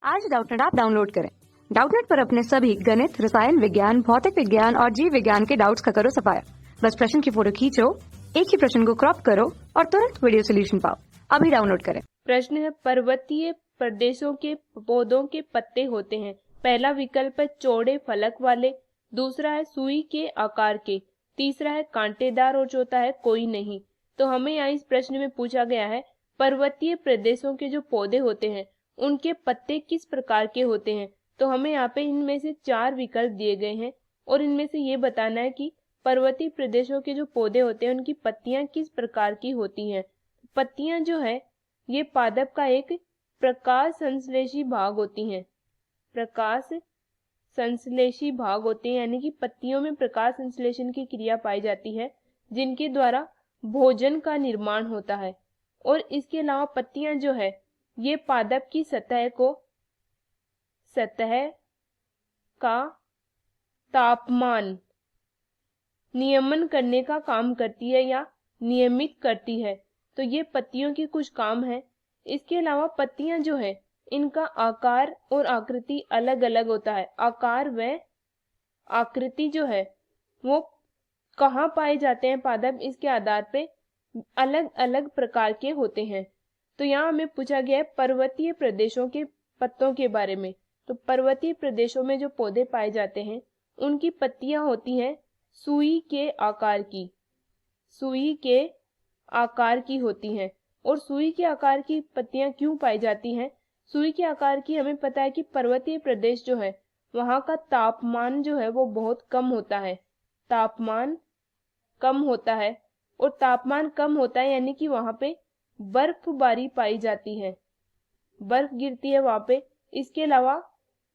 आज Doubtnut app download करें। Doubtnut पर अपने सभी गणित, रसायन विज्ञान, भौतिक विज्ञान और जीव विज्ञान के डाउट्स का करो सफाया। बस प्रश्न की फोटो खींचो, एक ही प्रश्न को क्रॉप करो और तुरंत वीडियो सोल्यूशन पाओ। अभी डाउनलोड करें। प्रश्न है, पर्वतीय प्रदेशों के पौधों के पत्ते होते हैं। पहला विकल्प है चौड़े फलक वाले, दूसरा है सुई के आकार के, तीसरा है कांटेदार और चौथा है कोई नहीं। तो हमें यहाँ इस प्रश्न में पूछा गया है पर्वतीय प्रदेशों के जो पौधे होते हैं उनके पत्ते किस प्रकार के होते हैं। तो हमें यहाँ पे इनमें से 4 विकल्प दिए गए हैं और इनमें से ये बताना है कि पर्वतीय प्रदेशों के जो पौधे होते हैं उनकी पत्तियां किस प्रकार की होती हैं। पत्तियां जो है ये पादप का एक प्रकाश संश्लेषी भाग होती हैं। प्रकाश संश्लेषी भाग होते हैं यानी कि पत्तियों में प्रकाश संश्लेषण की क्रिया पाई जाती है जिनके द्वारा भोजन का निर्माण होता है। और इसके अलावा पत्तियां जो है ये पादप की सतह का तापमान नियमन करने का काम करती है या नियमित करती है। तो ये पत्तियों के कुछ काम है। इसके अलावा पत्तियां जो है इनका आकार और आकृति अलग अलग होता है। आकार व आकृति जो है वो कहाँ पाए जाते हैं पादप, इसके आधार पे अलग अलग प्रकार के होते हैं। तो यहाँ हमें पूछा गया है पर्वतीय प्रदेशों के पत्तों के बारे में। तो पर्वतीय प्रदेशों में जो पौधे पाए जाते हैं उनकी पत्तियां होती हैं सुई के आकार की, सुई के आकार की होती हैं। और सुई के आकार की पत्तियां क्यों पाई जाती हैं? सुई के आकार की हमें पता है कि पर्वतीय प्रदेश जो है वहाँ का तापमान जो है वो बहुत कम होता है। तापमान कम होता है और तापमान कम होता है यानी कि वहाँ पे बर्फबारी पाई जाती है, बर्फ गिरती है वहाँ पे। इसके अलावा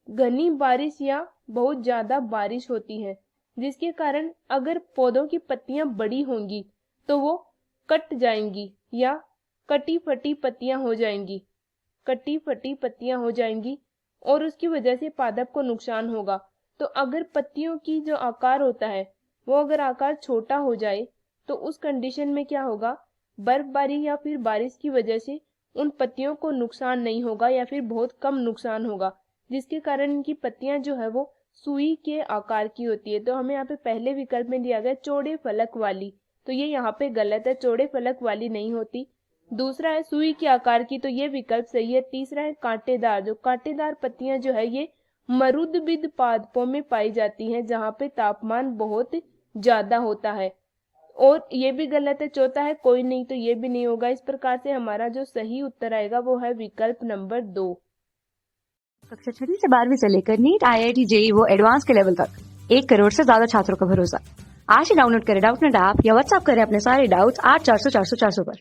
घनी बारिश या बहुत ज्यादा बारिश होती है जिसके कारण अगर पौधों की पत्तियां बड़ी होंगी तो वो कट जाएंगी या कटी फटी पत्तियां हो जाएंगी, कटी फटी पत्तियां हो जाएंगी और उसकी वजह से पादप को नुकसान होगा। तो अगर पत्तियों की जो आकार होता है वो अगर आकार छोटा हो जाए तो उस कंडीशन में क्या होगा, बर्फबारी या फिर बारिश की वजह से उन पत्तियों को नुकसान नहीं होगा या फिर बहुत कम नुकसान होगा जिसके कारण इनकी पत्तियां जो है वो सुई के आकार की होती है। तो हमें यहाँ पे पहले विकल्प में दिया गया चौड़े फलक वाली, तो ये यहाँ पे गलत है, चौड़े फलक वाली नहीं होती। दूसरा है सुई के आकार की, तो ये विकल्प सही है। तीसरा है कांटेदार, जो कांटेदार पत्तियां जो है ये मरुदबिद पादपों में पाई जाती हैं जहाँ पे तापमान बहुत ज्यादा होता है, और ये भी गलत है। चौथा है कोई नहीं, तो ये भी नहीं होगा। इस प्रकार से हमारा जो सही उत्तर आएगा वो है विकल्प नंबर 2। कक्षा 6 से 12वीं से लेकर नीट, IIT, JEE वो एडवांस के लेवल तक 1 करोड़ से ज्यादा छात्रों का भरोसा। आज ही डाउनलोड करें डाउटनेट ऐप या व्हाट्सएप करें अपने सारे डाउट्स 8400 400 400 पर।